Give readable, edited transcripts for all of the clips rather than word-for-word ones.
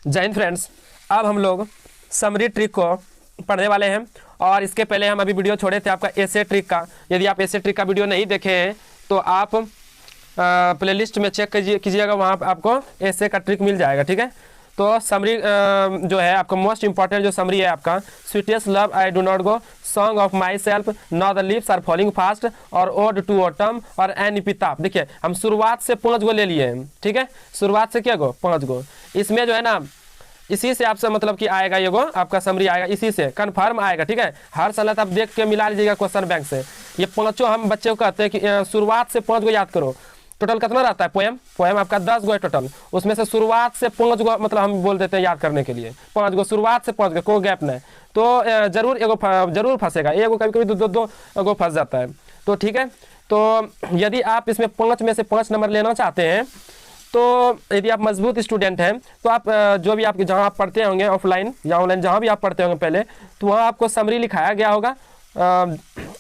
जय हिंद फ्रेंड्स। अब हम लोग समरी ट्रिक को पढ़ने वाले हैं और इसके पहले हम अभी वीडियो छोड़े थे आपका ऐसे ट्रिक का। यदि आप ऐसे ट्रिक का वीडियो नहीं देखे हैं तो आप प्लेलिस्ट में चेक कीजिएगा, वहाँ आपको ऐसे का ट्रिक मिल जाएगा। ठीक है, तो समरी जो है आपका मोस्ट इंपॉर्टेंट जो समरी है आपका, sweetest love I do not go, song of myself, now the lips are falling fast और ओड टू ऑटम और एन एपिटाफ। देखिए हम शुरुआत से 5 गो ले लिए हैं। ठीक है, शुरुआत से क्या गो 5 गो। इसमें जो है ना इसी से आपसे मतलब कि आएगा, ये गो आपका समरी आएगा, इसी से कन्फर्म आएगा। ठीक है, हर साल आप देख के मिला लीजिएगा क्वेश्चन बैंक से। ये 5 हम बच्चे को कहते हैं कि शुरुआत से 5 गो याद करो। टोटल कितना रहता है पोएम आपका 10 गो है टोटल, उसमें से शुरुआत से 5 गो मतलब हम बोल देते हैं याद करने के लिए 5 गो, शुरुआत से 5 गो, कोई गैप नहीं। तो जरूर फंसेगा, एगो कभी कभी दो गो फंस जाता है। तो ठीक है, तो यदि आप इसमें 5 में से 5 नंबर लेना चाहते हैं, तो यदि आप मजबूत स्टूडेंट हैं तो आप जो भी आप जहाँ आप पढ़ते होंगे ऑफलाइन या ऑनलाइन, जहाँ भी आप पढ़ते होंगे पहले, तो वहाँ आपको समरी लिखाया गया होगा।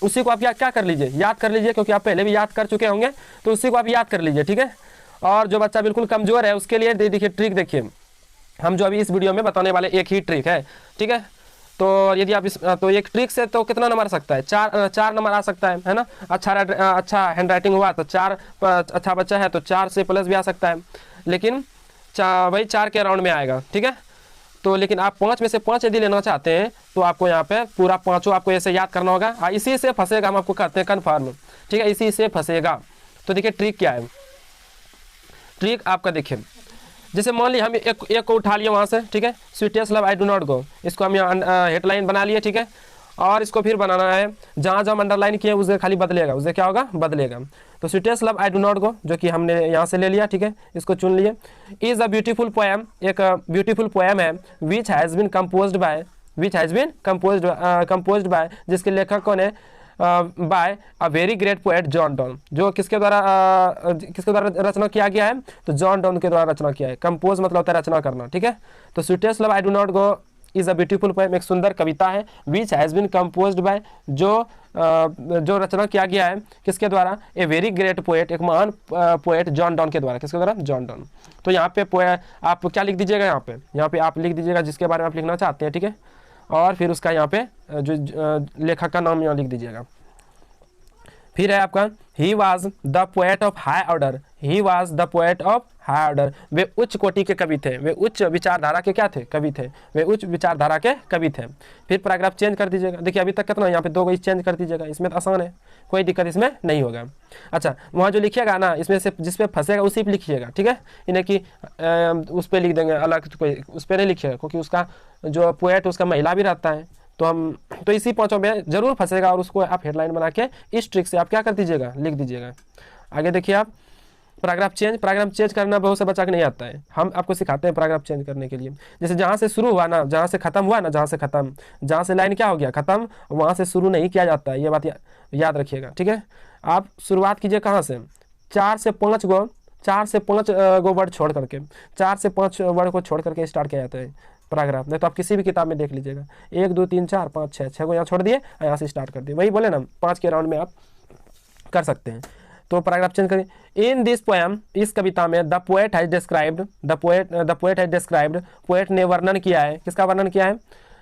उसी को आप क्या कर लीजिए, याद कर लीजिए, क्योंकि आप पहले भी याद कर चुके होंगे, तो उसी को आप याद कर लीजिए। ठीक है, और जो बच्चा बिल्कुल कमज़ोर है उसके लिए देखिए ट्रिक, देखिए हम जो अभी इस वीडियो में बताने वाले एक ही ट्रिक है। ठीक है, तो यदि आप तो एक ट्रिक से तो कितना नंबर आ सकता है, 4 नंबर आ सकता है ना। अच्छा हैंड राइटिंग हुआ तो 4, अच्छा बच्चा है तो 4 से प्लस भी आ सकता है, लेकिन वही 4 के राउंड में आएगा। ठीक है, तो लेकिन आप 5 में से 5 यदि लेना चाहते हैं तो आपको यहाँ पे पूरा 5 आपको ऐसे याद करना होगा। इसी से फंसेगा, हम आपको कहते हैं कन्फर्म। ठीक है, इसी से फंसेगा। तो देखिए ट्रिक क्या है। ट्रिक आपका देखिए, जैसे मान ली हम एक को उठा लिए वहाँ से। ठीक है, sweetest love I do not गो, इसको हम यहाँ हेडलाइन बना लिए। ठीक है, और इसको फिर बनाना है, जहाँ जहाँ अंडरलाइन किए उससे खाली बदलेगा, उससे क्या होगा बदलेगा। तो sweetest love I do not गो जो कि हमने यहाँ से ले लिया। ठीक है, इसको चुन लिए। इज़ अ ब्यूटीफुल पोएम, एक ब्यूटीफुल पोएम है, which has been composed by, जिसके लेखक कौन है, by a very great poet John Donne, जो किसके द्वारा रचना किया गया है, तो जॉन डॉन के द्वारा रचना किया है। कंपोज मतलब होता है रचना करना। ठीक है, तो sweetest love I do not go is a beautiful poem एक सुंदर कविता है, which has been composed by जो रचना किया गया है किसके द्वारा, ए वेरी ग्रेट पोएट, एक महान पोएट जॉन डॉन के द्वारा। किसके द्वारा, जॉन डॉन। तो यहाँ पे आप क्या लिख दीजिएगा, यहाँ पे आप लिख दीजिएगा जिसके बारे में आप लिखना चाहते हैं। ठीक है, और फिर उसका यहाँ पे जो लेखक का नाम यहाँ लिख दीजिएगा। फिर है आपका he was the poet of high order, he was the poet of high order, वे उच्च कोटि के कवि थे, वे उच्च विचारधारा के क्या थे, कवि थे, वे उच्च विचारधारा के कवि थे। फिर पैराग्राफ चेंज कर दीजिएगा। देखिए अभी तक कितना, यहाँ पे 2 चेंज कर दीजिएगा, इसमें तो आसान है, कोई दिक्कत इसमें नहीं होगा। अच्छा, वहाँ जो लिखिएगा ना, इसमें से जिस पे फंसेगा उसी पे लिखिएगा। ठीक है, इन्हें कि उस पर लिख देंगे अलग, कोई उस पर नहीं लिखिएगा, क्योंकि उसका जो पोएट उसका महिला भी रहता है, तो इसी 5 में जरूर फंसेगा, और उसको आप हेडलाइन बना के इस ट्रिक से आप क्या कर दीजिएगा, लिख दीजिएगा। आगे देखिए आप पैराग्राफ चेंज करना बहुत से बच्चा के नहीं आता है, हम आपको सिखाते हैं पैराग्राफ चेंज करने के लिए। जैसे जहाँ से शुरू हुआ ना, जहाँ से खत्म हुआ ना, जहाँ से लाइन क्या हो गया खत्म, वहाँ से शुरू नहीं किया जाता है, ये बात याद रखिएगा। ठीक है, आप शुरुआत कीजिए कहाँ से, 4 से 5 गो वर्ड छोड़ करके, 4 से 5 वर्ड को छोड़ करके स्टार्ट किया जाता है पैराग्राफ। नहीं तो आप किसी भी किताब में देख लीजिएगा, 1 2 3 4 5 6 को यहाँ छोड़ दिए, यहाँ से स्टार्ट कर दिए। वही बोले ना, 5 के राउंड में आप कर सकते हैं। तो पैराग्राफ चेंज करें। इन दिस पोएम, इस कविता में the poet has described, poet ने वर्णन किया है, किसका वर्णन किया है,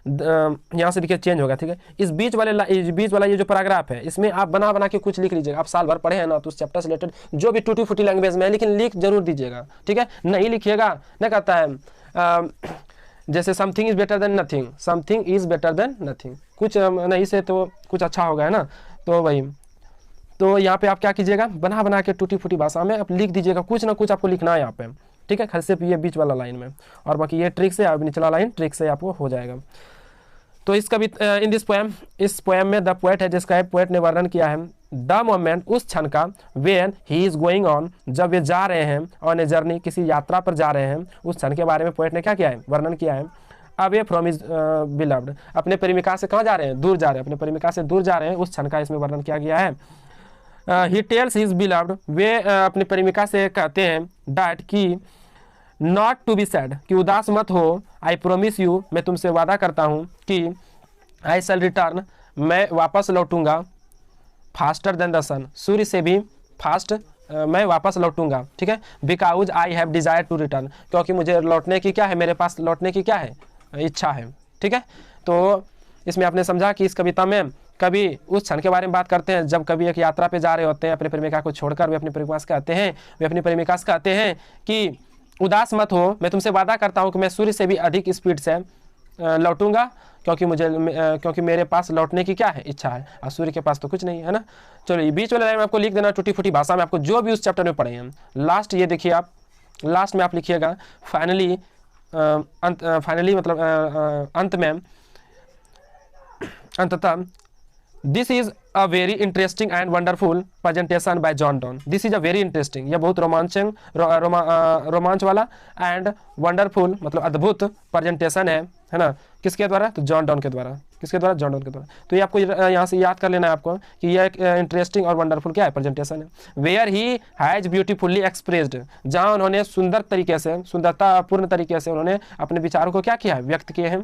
यहाँ से देखिए चेंज होगा। ठीक है, इस बीच वाला ये जो पैराग्राफ है, इसमें आप बना के कुछ लिख लीजिएगा। आप साल भर पढ़े हैं ना, तो उस चैप्टर से रिलेटेड जो भी टूटी फूटी लैंग्वेज में है, लेकिन लिख जरूर दीजिएगा। ठीक है, नहीं लिखिएगा, नहीं कहता है जैसे something is better than nothing, something is better than nothing, कुछ नहीं से तो कुछ अच्छा होगा, है ना। तो वही, तो यहाँ पे आप क्या कीजिएगा, बना के टूटी फूटी भाषा में आप लिख दीजिएगा, कुछ ना कुछ आपको लिखना है यहाँ पे। ठीक है, खाली सिर्फ ये बीच वाला लाइन में, और बाकी ये ट्रिक से, निचला लाइन ट्रिक से आपको हो जाएगा। तो इस कविता, इन दिस पोएम, इस पोएम में द पोएट है डिस्क्राइब, पोएट ने वर्णन किया है, द मोमेंट, उस क्षण का, when he is going on, जब वे जा रहे हैं, ऑन ए जर्नी, किसी यात्रा पर जा रहे हैं, उस क्षण के बारे में पोएट ने क्या किया है, वर्णन किया है। अवे फ्रॉम हिज बिलव्ड, अपने प्रेमिका से कहाँ जा रहे हैं, दूर जा रहे हैं, अपने प्रेमिका से दूर जा रहे हैं, उस क्षण का इसमें वर्णन किया गया है। ही टेल्स हिज बिलव्ड, वे अपनी प्रेमिका से कहते हैं, डैट की नॉट टू बी सैड, कि उदास मत हो, आई प्रोमिस यू, मैं तुमसे वादा करता हूँ कि, आई शैल रिटर्न, मैं वापस लौटूंगा, फास्टर देन द सन, सूर्य से भी फास्ट मैं वापस लौटूंगा, ठीक है। Because I have desire to return, क्योंकि मुझे लौटने की क्या है, मेरे पास लौटने की क्या है, इच्छा है, ठीक है। तो इसमें आपने समझा कि इस कविता में कभी उस क्षण के बारे में बात करते हैं जब कभी एक यात्रा पे जा रहे होते हैं अपने प्रेमिका को छोड़कर, वे अपनी प्रेमिका से कहते हैं, वे अपनी प्रेमिका से कहते हैं कि उदास मत हो, मैं तुमसे वादा करता हूँ कि मैं सूर्य से भी अधिक स्पीड से लौटूंगा, क्योंकि मेरे पास लौटने की क्या है, इच्छा है, और सूर्य के पास तो कुछ नहीं है ना। चलो बीच वाले लाइन में आपको लिख देना टूटी फूटी भाषा में, आपको जो भी उस चैप्टर में पढ़े हैं। लास्ट ये देखिए, आप लास्ट में आप लिखिएगा फाइनली, फाइनली मतलब अंत में, अंततः this is a very interesting and wonderful presentation by John Donne. This is a very interesting, यह बहुत रोमांच वाला एंड वंडरफुल मतलब अद्भुत प्रेजेंटेशन है ना, किसके द्वारा, तो जॉन डॉन के द्वारा। किसके द्वारा, जॉन डॉन के द्वारा। तो ये आपको यहाँ से याद कर लेना है आपको कि यह एक इंटरेस्टिंग और वंडरफुल क्या है, प्रेजेंटेशन है। Where he has beautifully expressed, जहाँ उन्होंने सुंदर तरीके से, सुंदरतापूर्ण तरीके से उन्होंने अपने विचारों को क्या किया है, व्यक्त किए हैं।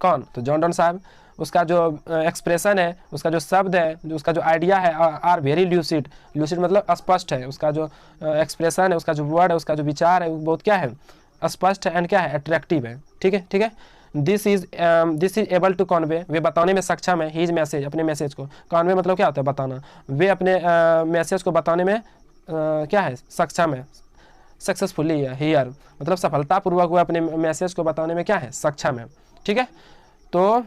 कौन, तो जॉन डॉन साहब। उसका जो एक्सप्रेशन है, उसका जो शब्द है, जो उसका जो आइडिया है, आर वेरी ल्यूसिड, ल्यूसिड मतलब स्पष्ट है, उसका जो एक्सप्रेशन है, उसका जो वर्ड है, उसका जो विचार है, वो बहुत क्या है, स्पष्ट है एंड क्या है, अट्रैक्टिव है, ठीक है, ठीक है। This is able to convey, वे बताने में सक्षम है, हीज मैसेज, अपने मैसेज को, कॉन्वे मतलब क्या होता है, बताना, वे अपने मैसेज को बताने में क्या है, सक्षम है, सक्सेसफुली है, हियर मतलब सफलतापूर्वक वो अपने मैसेज को बताने में क्या है, सक्षम है, ठीक है। तो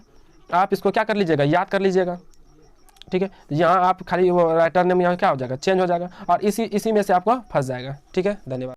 आप इसको क्या कर लीजिएगा, याद कर लीजिएगा, ठीक है। यहाँ आप खाली वो राइटर नेम यहाँ क्या हो जाएगा, चेंज हो जाएगा, और इसी में से आपको फंस जाएगा, ठीक है। धन्यवाद।